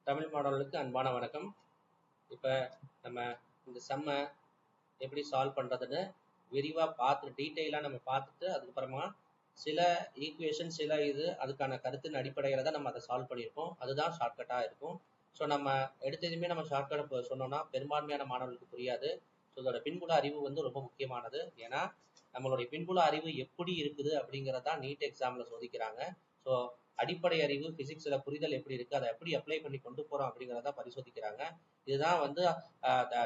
தமிழ் மாணவர்களுக்கு அன்பான வணக்கம். இப்போ நம்ம இந்த செம்மை எப்படி சால்வ் பண்ணுறதுன்னு விரிவாக டீட்டெயிலாக நம்ம பார்த்துட்டு அதுக்கப்புறமா சில ஈக்குவேஷன் சில அதுக்கான கருத்தின் அடிப்படையில் தான் நம்ம அதை சால்வ் பண்ணியிருக்கோம். அதுதான் ஷார்ட்கட்டாக இருக்கும். ஸோ நம்ம எடுத்ததுமே நம்ம ஷார்ட்கட் சொன்னோம்னா பெரும்பான்மையான மாணவர்களுக்கு புரியாது. ஸோ இதோட பின்புல அறிவு ரொம்ப முக்கியமானது. ஏன்னா நம்மளுடைய பின்புல அறிவு எப்படி இருக்குது அப்படிங்கிறதான் நீட் எக்ஸாமில் சோதிக்கிறாங்க. ஸோ அடிப்படை அறிவு பிசிக்ஸில் புரிதல் எப்படி இருக்குது, அதை எப்படி அப்ளை பண்ணி கொண்டு போகிறோம் அப்படிங்கிறத பரிசோதிக்கிறாங்க. இதுதான்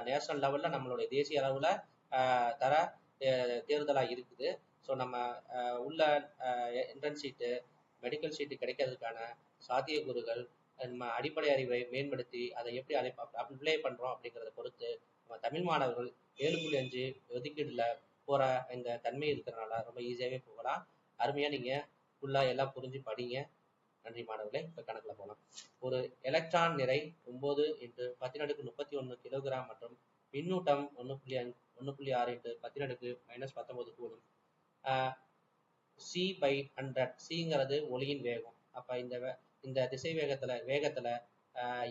நேஷனல் லெவலில் நம்மளுடைய தேசிய அளவில் தர தேர்தலாக இருக்குது. ஸோ நம்ம உள்ள என்ட்ரன்ஸ் ஷீட்டு, மெடிக்கல் ஷீட்டு கிடைக்கிறதுக்கான சாத்தியக்கூறுகள், நம்ம அடிப்படை அறிவை மேம்படுத்தி அதை எப்படி அப்ளை பண்ணுறோம் அப்படிங்கிறத பொறுத்து நம்ம தமிழ் மாணவர்கள் 7.5 ஒதுக்கீடுல போகிற இந்த தன்மை இருக்கிறனால ரொம்ப ஈஸியாகவே போகலாம். அருமையாக நீங்கள் ஃபுல்லாக எல்லாம் புரிஞ்சு படிங்க. நன்றி மாணவர்களே. இப்போ கணக்கில் போகலாம். ஒரு எலக்ட்ரான் நிறை 9 × 10⁻31 கிலோகிராம் மற்றும் மின்னூட்டம் 1.6 × 10⁻−19 கூடும். C/100 சிங்கிறது ஒளியின் வேகம். அப்போ இந்த திசை வேகத்தில்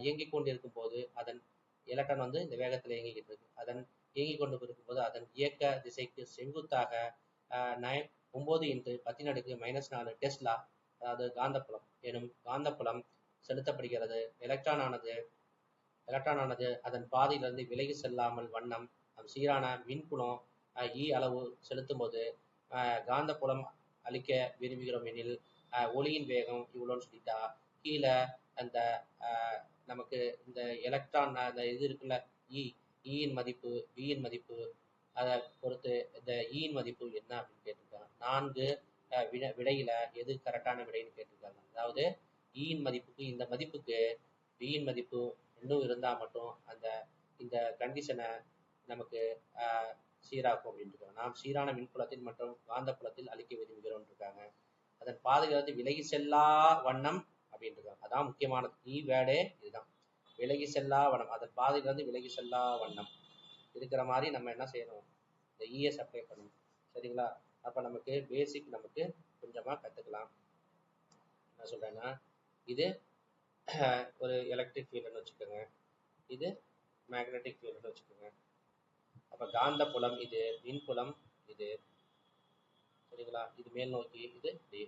இயங்கிக் கொண்டிருக்கும் போது அதன் எலக்ட்ரான் இந்த வேகத்தில் இயங்கிக்கிட்டு இருக்கு. அதன் இயங்கிக் கொண்டு இருக்கும்போது அதன் இயக்க திசைக்கு செங்குத்தாக 9 × 10⁻−4 டெஸ்லா, அதாவது காந்தப்புலம் எனும் காந்தப்புலம் செலுத்தப்படுகிறது. எலக்ட்ரானானது அதன் பாதையிலிருந்து விலகி செல்லாமல் வண்ணம் சீரான மின்புலம் E அளவு செலுத்தும் போது காந்தப்புலம் அளிக்க விரும்புகிறோம் எனில் ஒளியின் வேகம் இவ்வளோன்னு சொல்லிட்டா கீழே அந்த நமக்கு இந்த எலக்ட்ரான் அந்த இருக்குல்ல ஈயின் மதிப்பு, பியின் மதிப்பு, அதை பொறுத்து இந்த ஈயின் மதிப்பு என்ன அப்படின்னு கேட்டிருக்காங்க. 4 விடையில எது கரெக்டான விடைன்னு கேட்டிருக்காங்க. அதாவது ஈயின் மதிப்புக்கு இந்த மதிப்புக்கு பியின் மதிப்பு இன்னும் இருந்தால் மட்டும் இந்த கண்டிஷனை நமக்கு சீராக்கும் அப்படின்னு இருக்காங்க. நாம் சீரான மின்புலத்தில் மற்றும் காந்தப்புலத்தில் அளிக்க விரும்புகிறோம் இருக்காங்க. அதன் பாதையிலிருந்து விலகி செல்லா வண்ணம் அப்படின்னு இருக்காங்க. அதான் முக்கியமானது. வேர்டே இதுதான், விலகி செல்லா வண்ணம். அதன் பாதையிலிருந்து விலகி செல்லா வண்ணம் இருக்கிற மாதிரி நம்ம என்ன செய்யணும், இந்த இஎஸ் அப்ளை பண்ணணும். சரிங்களா? அப்போ நமக்கு பேசிக் நமக்கு கொஞ்சமாக கற்றுக்கலாம். என்ன சொல்கிறேன்னா, இது ஒரு எலக்ட்ரிக் ஃபீல்டுன்னு வச்சுக்கோங்க, இது மேக்னெட்டிக் ஃபீல்டுன்னு வச்சுக்கோங்க. அப்போ காந்த புலம் இது, மின்புலம் இது. சரிங்களா? இது மேல் நோக்கி, இது இப்படி.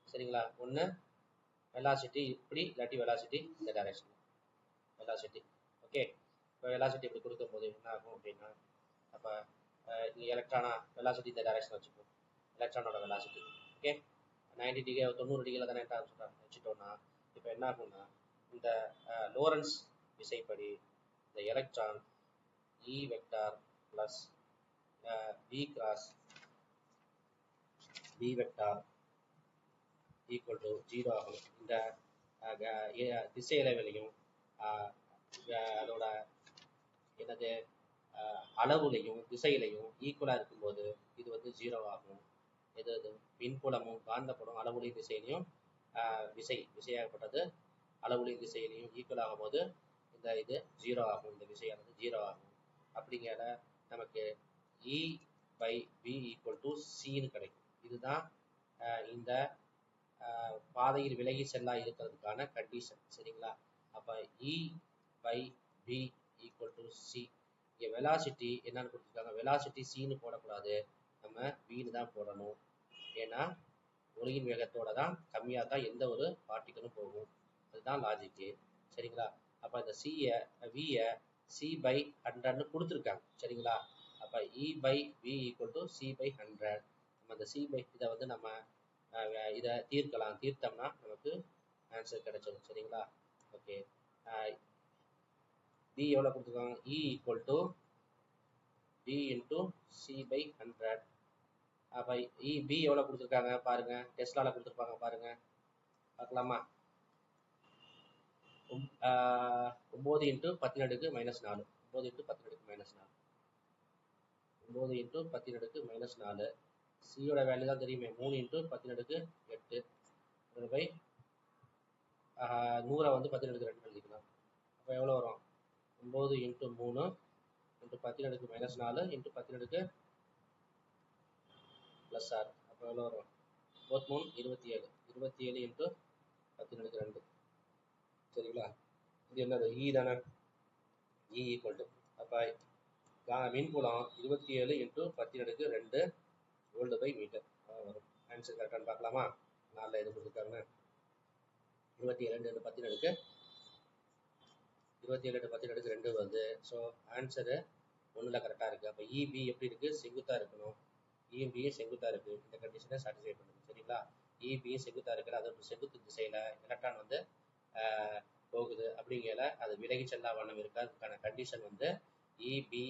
சரிங்களா? ஒன்று வெலாசிட்டி இப்படி, இல்லாட்டி வெலாசிட்டி இந்த டைரக்ஷன் வெலாசிட்டி. ஓகே, இப்போ வெலாசிட்டி இப்படி கொடுக்கும்போது என்ன ஆகும் அப்படின்னா, அப்போ எலக்ட்ரானா வெலாசிட்டி இந்த டைரக்ஷன் வச்சுப்போம். எலக்ட்ரானோட வெலாசிட்டி ஓகே 90 டிகிரி 90 டிகிரியில் தானே வச்சுட்டோம்னா இப்போ என்ன ஆகும்னா, இந்த லோரன்ஸ் விசைப்படி இந்த electron E vector plus V cross B vector equal to 0 ஆகும். இந்த திசை இடைவெளியும் அதோட என்னது அளவுலையும் திசையிலையும் ஈக்குவலாக இருக்கும்போது இது 0 ஆகும். எது மின்புலமும் காந்தப்புலம் அளவுலையும் திசையிலையும் விசையாகப்பட்டது அளவுலையும் திசையிலையும் ஈக்குவல் ஆகும் போது இது 0 ஆகும். இந்த விசையானது 0 ஆகும். அப்படிங்கிற நமக்கு E/V = Cன்னு கிடைக்கும். இதுதான் இந்த பாதையில் விலகி செல்லா இருக்கிறதுக்கான கண்டிஷன். சரிங்களா? அப்போ E/V = C. இங்கே வெலாசிட்டி என்னன்னு கொடுத்துருக்காங்க, வெலாசிட்டி Cன்னு போடக்கூடாது, நம்ம Vன்னு தான் போடணும். ஏன்னா ஒளியின் வேகத்தோட தான் கம்மியாக தான் எந்த ஒரு பார்ட்டிக்கலும் போகும். அதுதான் லாஜிக்கு. சரிங்களா? அப்போ இந்த வியை C/100ன்னு கொடுத்துருக்காங்க. சரிங்களா? அப்போ E/V = C/100. நம்ம அந்த இதை நம்ம இதை தீர்த்தோம்னா நமக்கு ஆன்சர் கிடைச்சிடும். சரிங்களா? ஓகே, B எவ்வளோ கொடுத்துருக்காங்க, E = V × C/100. அப்போ B எவ்வளோ கொடுத்துருக்காங்க பாருங்க, டெஸ்லாவில் கொடுத்துருப்பாங்க பாருங்க, பார்க்கலாமா? 9 × 10⁻⁻⁴ 9 × 10⁻⁻⁴ 9 × 10⁻⁻⁴. சியோட வேல்யூ தான் தெரியுமே, 3 × 10⁸ 8 பை 100 10⁻2 எழுதிக்கலாம். அப்போ எவ்வளோ வரும், 9 × 3 × 10⁻⁻⁴ × 10⁻+ R. அப்போ எவ்வளோ வரும், 27 × 10⁻2. சரிங்களா? இது என்னது இ தானே, இ ஈக்குவல் டு அப்போ மின்புலம் 27 × 10⁻2 வோல்ட்/மீட்டர் வரும். ஆன்சர் கரெக்டானு பார்க்கலாமா? 4 எது கொடுத்துருக்காங்க, 27 × 10⁻2 வருது. ஸோ ஆன்சரு 1ல் கரெக்டாக இருக்குது. அப்போ இபி எப்படி இருக்குது, செங்குத்தாக இருக்கணும். இபியும் செங்குத்தாக இருக்குது, இந்த கண்டிஷனை சாட்டிஸ்ஃபை பண்ணுது. சரிங்களா, இபியும் செங்குத்தாக இருக்குது, அது செங்குத்து திசையில் எலக்ட்ரான் வந்து போகுது. அப்படிங்கையில அது விலகி செல்லா வண்ணம் இருக்கா, அதுக்கான கண்டிஷன் வந்து இபி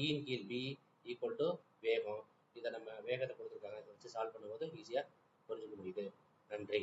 இன் கீழ் பி ஈக்குவல் டு வேகம். இதை நம்ம வேகத்தை கொடுத்துருக்காங்க, இதை வச்சு சால்வ் பண்ணும்போது ஈஸியாக புரிஞ்சுக்க முடியுது. நன்றி.